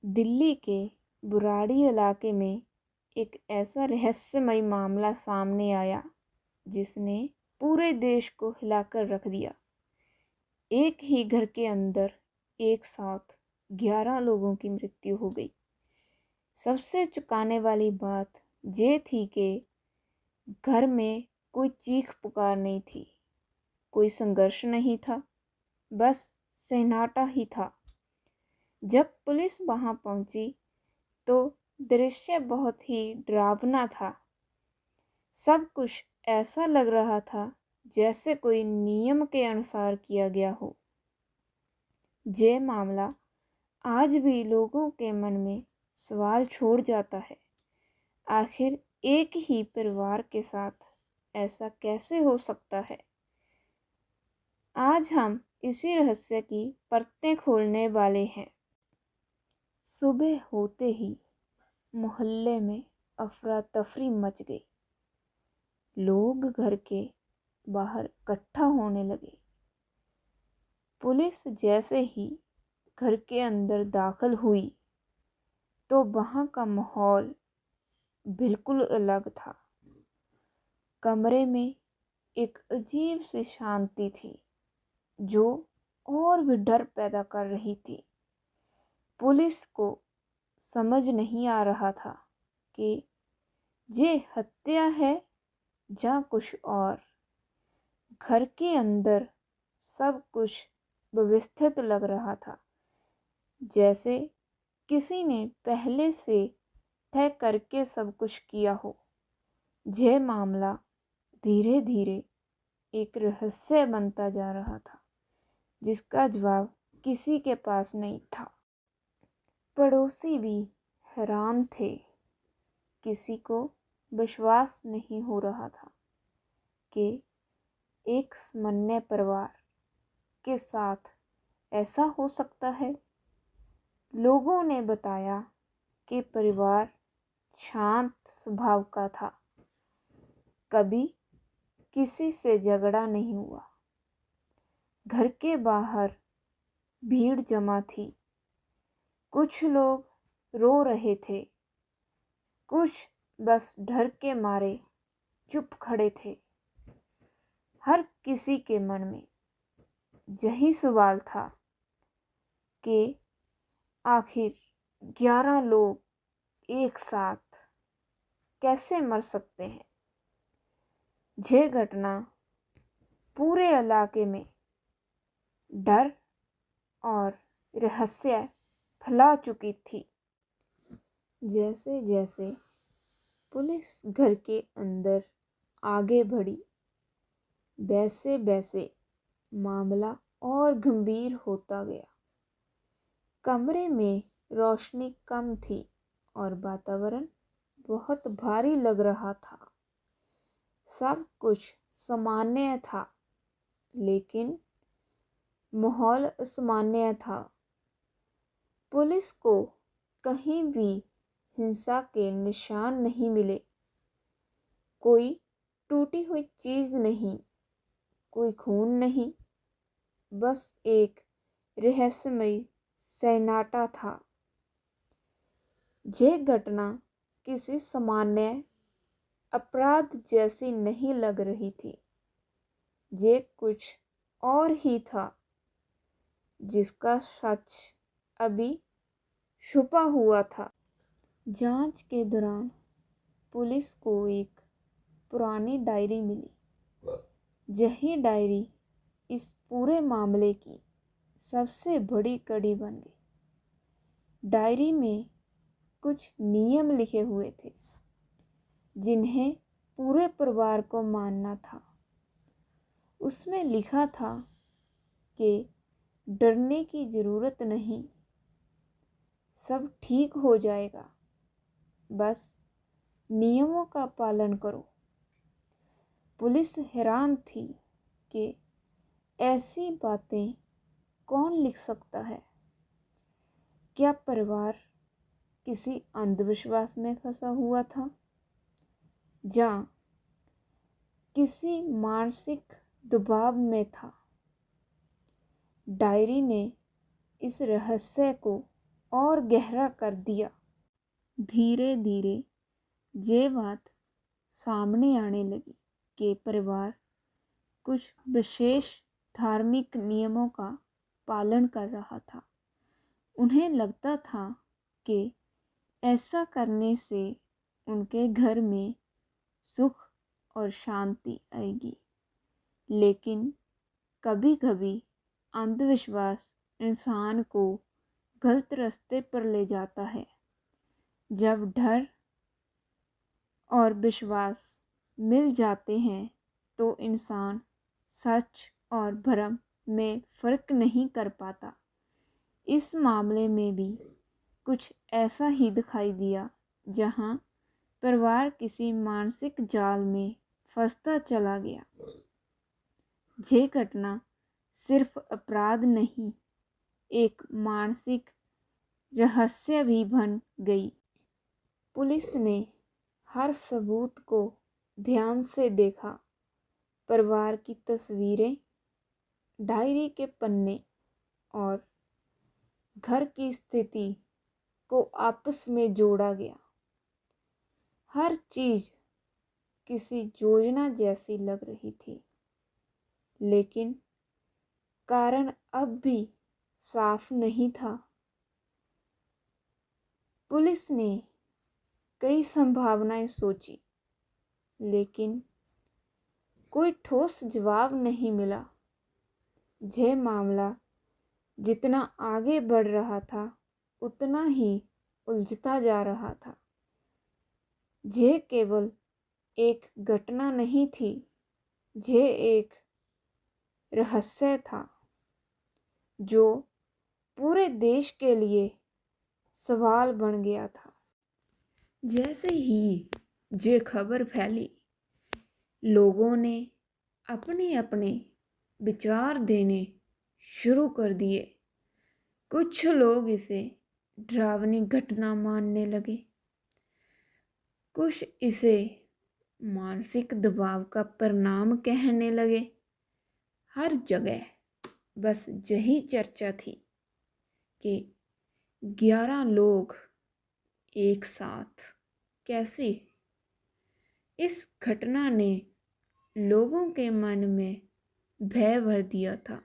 दिल्ली के बुराड़ी इलाके में एक ऐसा रहस्यमय मामला सामने आया जिसने पूरे देश को हिलाकर रख दिया। एक ही घर के अंदर एक साथ 11 लोगों की मृत्यु हो गई। सबसे चौंकाने वाली बात ये थी कि घर में कोई चीख पुकार नहीं थी, कोई संघर्ष नहीं था, बस सन्नाटा ही था। जब पुलिस वहां पहुंची तो दृश्य बहुत ही डरावना था। सब कुछ ऐसा लग रहा था जैसे कोई नियम के अनुसार किया गया हो। ये मामला आज भी लोगों के मन में सवाल छोड़ जाता है। आखिर एक ही परिवार के साथ ऐसा कैसे हो सकता है? आज हम इसी रहस्य की परतें खोलने वाले हैं। सुबह होते ही मोहल्ले में अफरा तफरी मच गई। लोग घर के बाहर इकट्ठा होने लगे। पुलिस जैसे ही घर के अंदर दाखिल हुई तो वहाँ का माहौल बिल्कुल अलग था। कमरे में एक अजीब सी शांति थी जो और भी डर पैदा कर रही थी। पुलिस को समझ नहीं आ रहा था कि ये हत्या है या कुछ और। घर के अंदर सब कुछ व्यवस्थित लग रहा था, जैसे किसी ने पहले से तय करके सब कुछ किया हो। यह मामला धीरे धीरे एक रहस्य बनता जा रहा था जिसका जवाब किसी के पास नहीं था। पड़ोसी भी हैरान थे। किसी को विश्वास नहीं हो रहा था कि एक सामान्य परिवार के साथ ऐसा हो सकता है। लोगों ने बताया कि परिवार शांत स्वभाव का था, कभी किसी से झगड़ा नहीं हुआ। घर के बाहर भीड़ जमा थी। कुछ लोग रो रहे थे, कुछ बस डर के मारे चुप खड़े थे। हर किसी के मन में यही सवाल था कि आखिर 11 लोग एक साथ कैसे मर सकते हैं। यह घटना पूरे इलाके में डर और रहस्य फैला चुकी थी। जैसे जैसे पुलिस घर के अंदर आगे बढ़ी, वैसे वैसे मामला और गंभीर होता गया। कमरे में रोशनी कम थी और वातावरण बहुत भारी लग रहा था। सब कुछ सामान्य था, लेकिन माहौल असामान्य था। पुलिस को कहीं भी हिंसा के निशान नहीं मिले। कोई टूटी हुई चीज नहीं, कोई खून नहीं, बस एक रहस्यमय सन्नाटा था। यह घटना किसी सामान्य अपराध जैसी नहीं लग रही थी। ये कुछ और ही था जिसका सच अभी छुपा हुआ था। जांच के दौरान पुलिस को एक पुरानी डायरी मिली। यही डायरी इस पूरे मामले की सबसे बड़ी कड़ी बन गई। डायरी में कुछ नियम लिखे हुए थे जिन्हें पूरे परिवार को मानना था। उसमें लिखा था कि डरने की जरूरत नहीं, सब ठीक हो जाएगा, बस नियमों का पालन करो। पुलिस हैरान थी कि ऐसी बातें कौन लिख सकता है। क्या परिवार किसी अंधविश्वास में फंसा हुआ था या किसी मानसिक दबाव में था? डायरी ने इस रहस्य को और गहरा कर दिया। धीरे धीरे ये बात सामने आने लगी कि परिवार कुछ विशेष धार्मिक नियमों का पालन कर रहा था। उन्हें लगता था कि ऐसा करने से उनके घर में सुख और शांति आएगी। लेकिन कभी कभी अंधविश्वास इंसान को गलत रास्ते पर ले जाता है। जब डर और विश्वास मिल जाते हैं तो इंसान सच और भ्रम में फर्क नहीं कर पाता। इस मामले में भी कुछ ऐसा ही दिखाई दिया, जहां परिवार किसी मानसिक जाल में फंसता चला गया। ये घटना सिर्फ अपराध नहीं, एक मानसिक रहस्य भी बन गई। पुलिस ने हर सबूत को ध्यान से देखा। परिवार की तस्वीरें, डायरी के पन्ने और घर की स्थिति को आपस में जोड़ा गया। हर चीज किसी योजना जैसी लग रही थी, लेकिन कारण अब भी साफ नहीं था। पुलिस ने कई संभावनाएं सोची, लेकिन कोई ठोस जवाब नहीं मिला। यह मामला जितना आगे बढ़ रहा था, उतना ही उलझता जा रहा था। यह केवल एक घटना नहीं थी, यह एक रहस्य था जो पूरे देश के लिए सवाल बन गया था। जैसे ही ये खबर फैली, लोगों ने अपने अपने विचार देने शुरू कर दिए। कुछ लोग इसे डरावनी घटना मानने लगे, कुछ इसे मानसिक दबाव का परिणाम कहने लगे। हर जगह बस यही चर्चा थी कि 11 लोग एक साथ कैसे। इस घटना ने लोगों के मन में भय भर दिया था।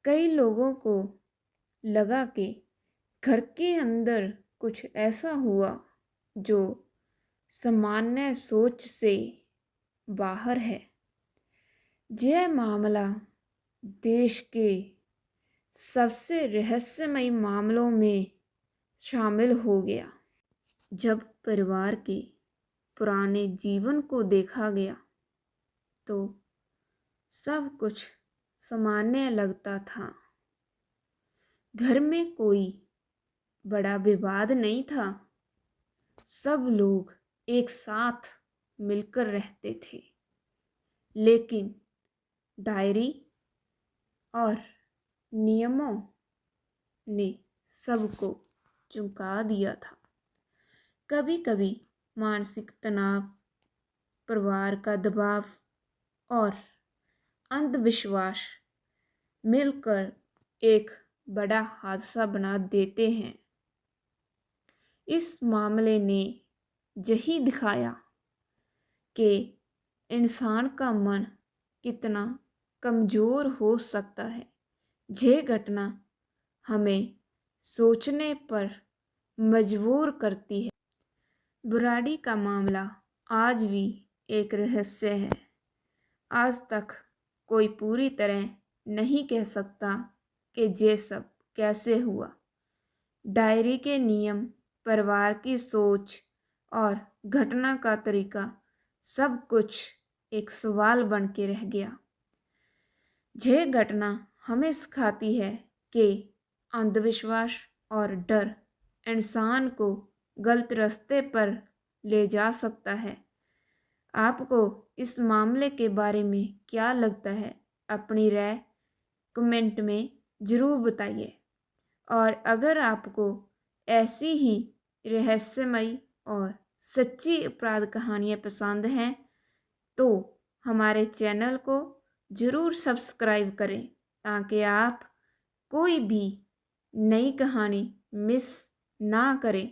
कई लोगों को लगा कि घर के अंदर कुछ ऐसा हुआ जो सामान्य सोच से बाहर है। यह मामला देश के सबसे रहस्यमयी मामलों में शामिल हो गया। जब परिवार के पुराने जीवन को देखा गया तो सब कुछ सामान्य लगता था। घर में कोई बड़ा विवाद नहीं था। सब लोग एक साथ मिलकर रहते थे। लेकिन डायरी और नियमों ने सबको चौंका दिया था। कभी कभी मानसिक तनाव, परिवार का दबाव और अंधविश्वास मिलकर एक बड़ा हादसा बना देते हैं। इस मामले ने यही दिखाया कि इंसान का मन कितना कमज़ोर हो सकता है। यह घटना हमें सोचने पर मजबूर करती है। बुराड़ी का मामला आज भी एक रहस्य है। आज तक कोई पूरी तरह नहीं कह सकता कि ये सब कैसे हुआ। डायरी के नियम, परिवार की सोच और घटना का तरीका, सब कुछ एक सवाल बन के रह गया। यह घटना हमें सिखाती है कि अंधविश्वास और डर इंसान को गलत रास्ते पर ले जा सकता है। आपको इस मामले के बारे में क्या लगता है? अपनी राय कमेंट में ज़रूर बताइए। और अगर आपको ऐसी ही रहस्यमयी और सच्ची अपराध कहानियाँ पसंद हैं तो हमारे चैनल को ज़रूर सब्सक्राइब करें, ताकि आप कोई भी नई कहानी मिस ना करें।